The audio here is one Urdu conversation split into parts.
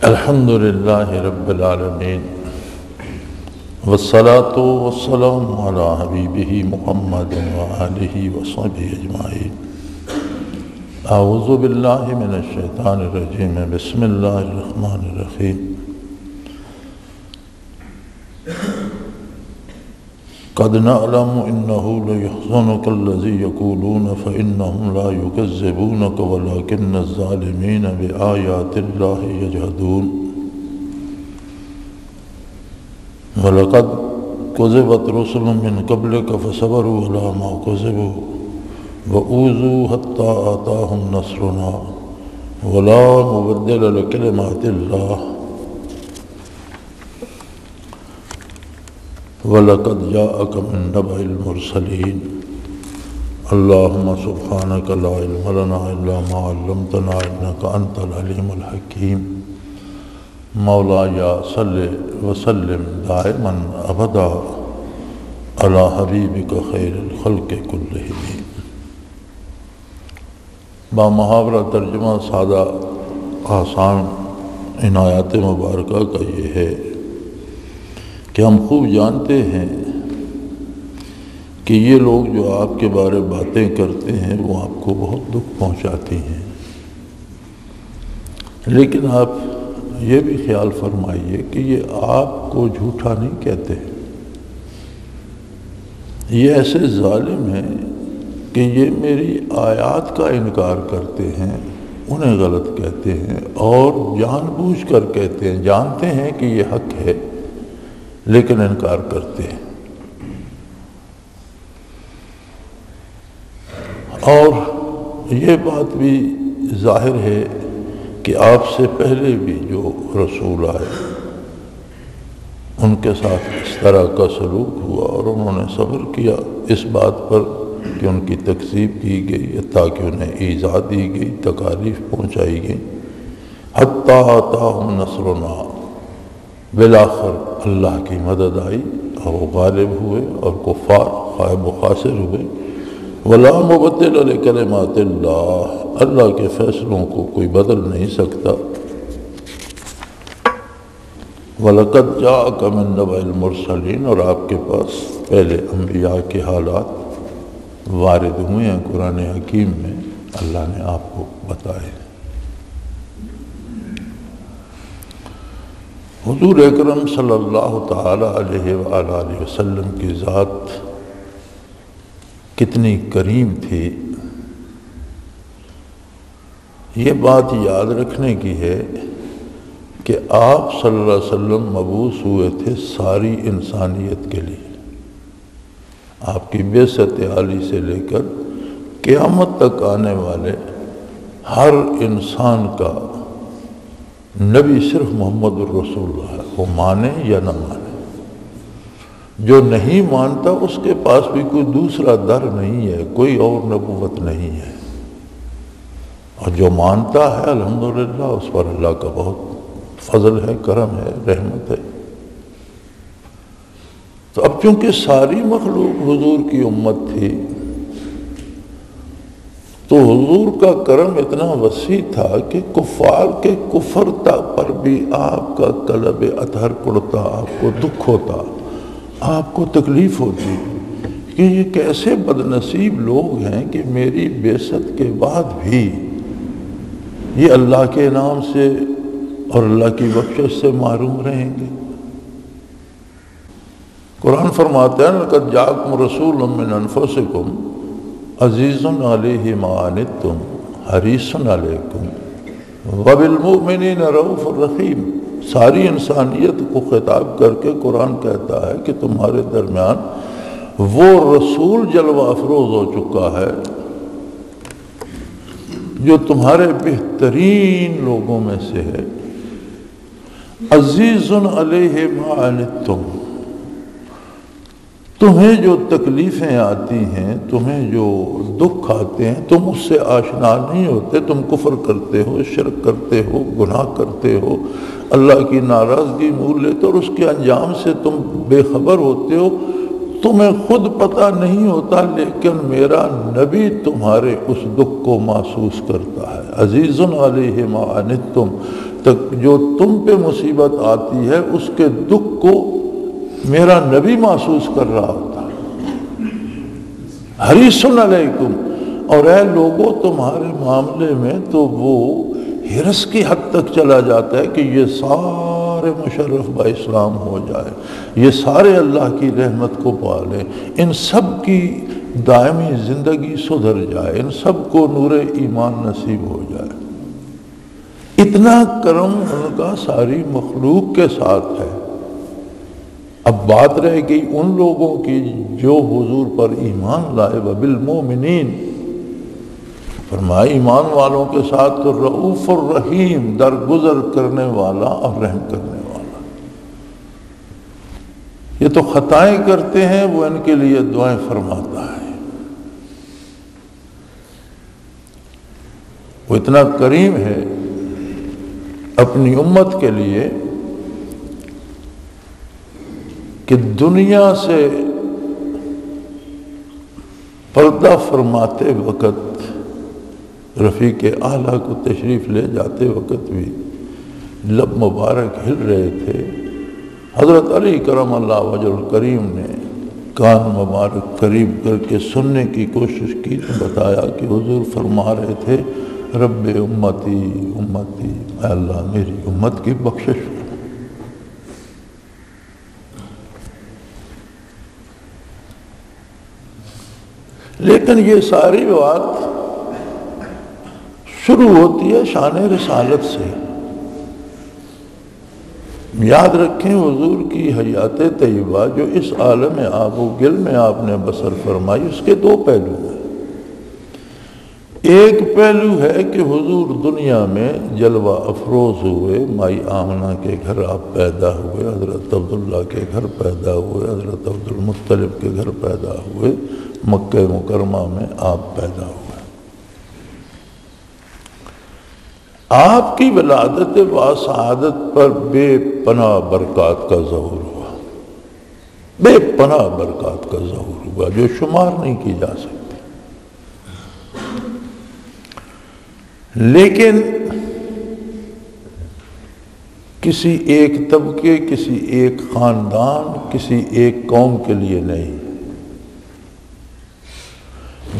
الحمد للہ رب العالمین والصلاة والسلام علی حبیبہ محمد وآلہ وصحبہ اجمعین۔ اعوذ باللہ من الشیطان الرجیم، بسم اللہ الرحمن الرحیم۔ قد نعلم انہ لیحزنک الذی یقولون فانہم لا یکذبونک ولکن الظالمین بآیات اللہ یجحدون۔ وَلَقَدْ كُذِبَتْ رُسُلٌ مِّن قَبْلِكَ فَصَبَرُوا عَلَىٰ مَا كُذِبُوا وَأُوذُوا حَتَّىٰ آتَاهُمْ نَصْرُنَا وَلَا مُبَدِّلَ لِكَلِمَاتِ اللَّهِ وَلَقَدْ جَاءَكَ مِن نَّبَإِ الْمُرْسَلِينَ۔ اللهم سبحانك لا علم لنا إلا ما علمتنا إنك أنت العليم الحكيم۔ مولاي صل وسلم دائما ابدا على حبیبک خیر الخلق کلہم۔ بامحاورہ ترجمہ سادہ آسان ان آیات مبارکہ کا یہ ہے کہ ہم خوب جانتے ہیں کہ یہ لوگ جو آپ کے بارے باتیں کرتے ہیں وہ آپ کو بہت دکھ پہنچاتی ہیں، لیکن آپ یہ بھی خیال فرمائیے کہ یہ آپ کو جھوٹا نہیں کہتے، یہ ایسے ظالم ہیں کہ یہ میری آیات کا انکار کرتے ہیں، انہیں غلط کہتے ہیں اور جان بوجھ کر کہتے ہیں، جانتے ہیں کہ یہ حق ہے لیکن انکار کرتے ہیں۔ اور یہ بات بھی ظاہر ہے کہ آپ سے پہلے بھی جو رسول آئے ان کے ساتھ اس طرح کا سلوک ہوا اور انہوں نے صبر کیا اس بات پر کہ ان کی تکذیب کی گئی تاکہ انہیں ایذا دی گئی، تکالیف پہنچائی گئی۔ حتیٰ آتاہم نصرنا، بالآخر اللہ کی مدد آئی اور وہ غالب ہوئے اور کفار غائب و خاسر ہوئے۔ وَلَا مُبَدِّلَ لِكَلِمَاتِ اللَّهِ، اللہ کے فیصلوں کو کوئی بدل نہیں سکتا۔ وَلَقَدْ جَاءَكَ مِن نَّبَإِ الْمُرْسَلِينَ، اور آپ کے پاس پہلے انبیاء کے حالات وارد ہوئے ہیں قرآن حکیم میں، اللہ نے آپ کو بتائے۔ حضور اکرم صلی اللہ تعالی علیہ وآلہ وسلم کی ذات کتنی کریم تھی، یہ بات یاد رکھنے کی ہے کہ آپ صلی اللہ علیہ وسلم مبعوث ہوئے تھے ساری انسانیت کے لیے۔ آپ کی بعثت عالی سے لے کر قیامت تک آنے والے ہر انسان کا نبی صرف محمد الرسول اللہ ہے، وہ مانے یا نہ مانے۔ جو نہیں مانتا اس کے پاس بھی کوئی دوسرا در نہیں ہے، کوئی اور نبوت نہیں ہے، اور جو مانتا ہے الحمدللہ اس پر اللہ کا بہت فضل ہے، کرم ہے، رحمت ہے۔ تو اب چونکہ ساری مخلوق حضور کی امت تھی تو حضور کا کرم اتنا وسیع تھا کہ کفار کے کفر پر بھی آپ کا قلب اطہر پڑتا، آپ کو دکھ ہوتا، آپ کو تکلیف ہوتی کہ یہ کیسے بدنصیب لوگ ہیں کہ میری بعثت کے بعد بھی یہ اللہ کے انعام سے اور اللہ کی بخشش سے محروم رہیں گے۔ قرآن فرماتا ہے لَقَدْ جَاءَكُمْ رَسُولٌ مِّنْ أَنفُسِكُمْ عَزِيزٌ عَلَيْهِ مَا عَنِتُّمْ حَرِيصٌ عَلَيْكُمْ وَبِالْمُؤْمِنِينَ رَءُوفٌ رَحِيمٌ۔ ساری انسانیت کو خطاب کر کے قرآن کہتا ہے کہ تمہارے درمیان وہ رسول جلوہ افروز ہو چکا ہے جو تمہارے بہترین لوگوں میں سے ہے۔ عزیز علیہ ما عنتم، تمہیں جو تکلیفیں آتی ہیں، تمہیں جو دکھ آتے ہیں، تم اس سے آشنا نہیں ہوتے، تم کفر کرتے ہو، شرک کرتے ہو، گناہ کرتے ہو، اللہ کی ناراضگی مول لیتے اور اس کے انجام سے تم بے خبر ہوتے ہو، تمہیں خود پتہ نہیں ہوتا، لیکن میرا نبی تمہارے اس دکھ کو محسوس کرتا ہے۔ عزیز علیہ ما عنتم، جو تم پہ مصیبت آتی ہے اس کے دکھ کو میرا نبی محسوس کر رہا ہوتا ہے۔ حریص علیکم، اور اے لوگوں تمہارے معاملے میں تو وہ حرص کی حد تک چلا جاتا ہے کہ یہ سارے مشرف با اسلام ہو جائے، یہ سارے اللہ کی رحمت کو پالیں، ان سب کی دائمی زندگی سدھر جائے، ان سب کو نور ایمان نصیب ہو جائے۔ اتنا کرم ان کا ساری مخلوق کے ساتھ ہے۔ اب بات رہ گئی ان لوگوں کی جو حضور پر ایمان لائے، وبالمؤمنین، فرمایا ایمان والوں کے ساتھ تو رؤوف الرحیم، درگزر کرنے والا اور رحم کرنے والا۔ یہ تو خطائیں کرتے ہیں، وہ ان کے لیے دعائیں فرماتا ہے۔ وہ اتنا کریم ہے اپنی امت کے لیے کہ دنیا سے پردہ فرماتے وقت، رفیق اعلیٰ کو تشریف لے جاتے وقت بھی لب مبارک ہل رہے تھے۔ حضرت علی کرم اللہ وجہ الکریم نے کان مبارک قریب کر کے سننے کی کوشش کی تو بتایا کہ حضور فرما رہے تھے رب امتی امتی، اے اللہ میری امت کی بخشش ہو۔ لیکن یہ ساری بات شروع ہوتی ہے شان رسالت سے۔ یاد رکھیں حضور کی حیات طیبہ جو اس عالم آب و گل میں آپ نے بسر فرمائی، اس کے دو پہلو ہیں۔ ایک پہلو ہے کہ حضور دنیا میں جلوہ افروز ہوئے، مائی آمنہ کے گھر آپ پیدا ہوئے، حضرت عبداللہ کے گھر پیدا ہوئے، حضرت عبد المطلب کے گھر پیدا ہوئے، مکہ مکرمہ میں آپ پیدا ہوئے۔ آپ کی ولادت و سعادت پر بے پناہ برکات کا ظہور ہوا، بے پناہ برکات کا ظہور ہوا جو شمار نہیں کی جا سکتی۔ لیکن کسی ایک طبقے، کسی ایک خاندان، کسی ایک قوم کے لیے نہیں،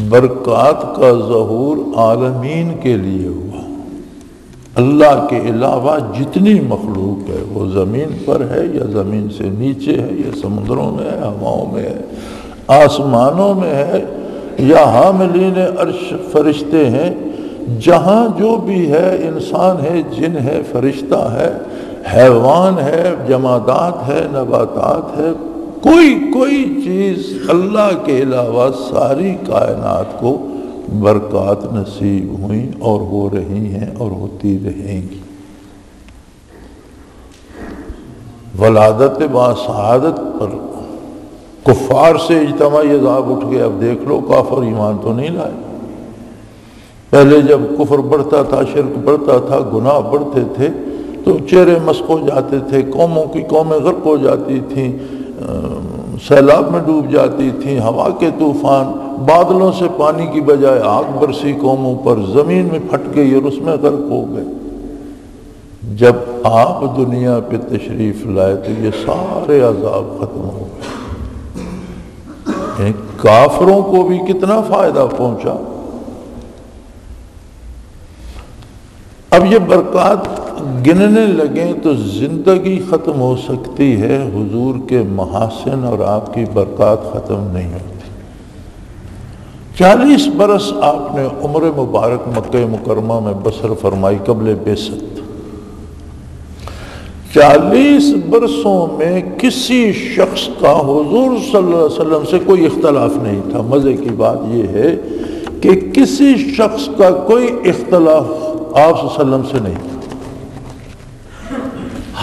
برکات کا ظہور عالمین کے لیے ہوا۔ اللہ کے علاوہ جتنی مخلوق ہے، وہ زمین پر ہے یا زمین سے نیچے ہے یا سمندروں میں ہے، ہواؤں میں ہے، آسمانوں میں ہے یا حاملین عرش فرشتے ہیں، جہاں جو بھی ہے، انسان ہے، جن ہے، فرشتہ ہے، حیوان ہے، جمادات ہے، نباتات ہے، کوئی چیز اللہ کے علاوہ ساری کائنات کو برکات نصیب ہوئیں اور ہو رہی ہیں اور ہوتی رہیں گی۔ ولادت با سعادت پر کفار سے اجتماعی عذاب اٹھ گئے۔ اب دیکھ لو کافر ایمان تو نہیں لائے۔ پہلے جب کفر بڑھتا تھا، شرک بڑھتا تھا، گناہ بڑھتے تھے تو چہرے مسخ ہو جاتے تھے، قوموں کی قومیں غرق ہو جاتی تھیں، سیلاب میں ڈوب جاتی تھیں، ہوا کے طوفان، بادلوں سے پانی کی بجائے آگ برسی قوموں پر، زمین میں پھٹ گئی اور اس میں غرق ہو گئے۔ جب آپ دنیا پہ تشریف لائے تو یہ سارے عذاب ختم ہو گئے۔ کافروں کو بھی کتنا فائدہ پہنچا۔ اب یہ برکات گننے لگیں تو زندگی ختم ہو سکتی ہے، حضور کے محاسن اور آپ کی برکات ختم نہیں ہوتی۔ 40 برس آپ نے عمر مبارک مکہ مکرمہ میں بسر فرمائی قبل بعثت۔ 40 برسوں میں کسی شخص کا حضور صلی اللہ علیہ وسلم سے کوئی اختلاف نہیں تھا۔ مزے کی بات یہ ہے کہ کسی شخص کا کوئی اختلاف آپ صلی اللہ علیہ وسلم سے نہیں تھا۔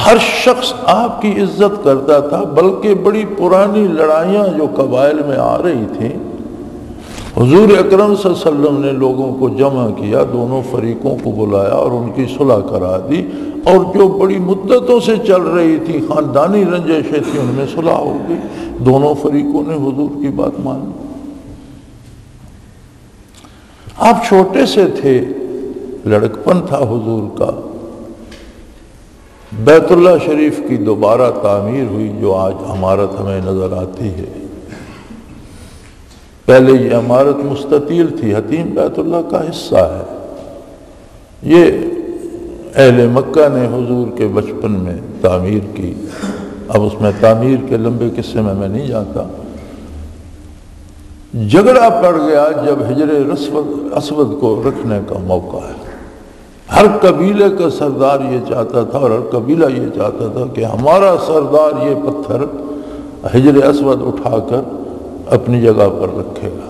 ہر شخص آپ کی عزت کرتا تھا، بلکہ بڑی پرانی لڑائیاں جو قبائل میں آ رہی تھیں، حضور اکرم صلی اللہ علیہ وسلم نے لوگوں کو جمع کیا، دونوں فریقوں کو بلایا اور ان کی صلح کرا دی، اور جو بڑی مدتوں سے چل رہی تھی خاندانی رنجشیں تھیں ان میں صلح ہو گئی، دونوں فریقوں نے حضور کی بات مانی۔ آپ چھوٹے سے تھے، لڑکپن تھا حضور کا، بیت اللہ شریف کی دوبارہ تعمیر ہوئی جو آج عمارت ہمیں نظر آتی ہے۔ پہلے یہ عمارت مستطیل تھی، حتیم بیت اللہ کا حصہ ہے۔ یہ اہل مکہ نے حضور کے بچپن میں تعمیر کی۔ اب اس میں تعمیر کے لمبے قصے میں نہیں جاتا۔ جھگڑا پڑ گیا جب حجر اسود کو رکھنے کا موقع ہے۔ ہر قبیلے کا سردار یہ چاہتا تھا اور ہر قبیلہ یہ چاہتا تھا کہ ہمارا سردار یہ پتھر حجر اسود اٹھا کر اپنی جگہ پر رکھے گا۔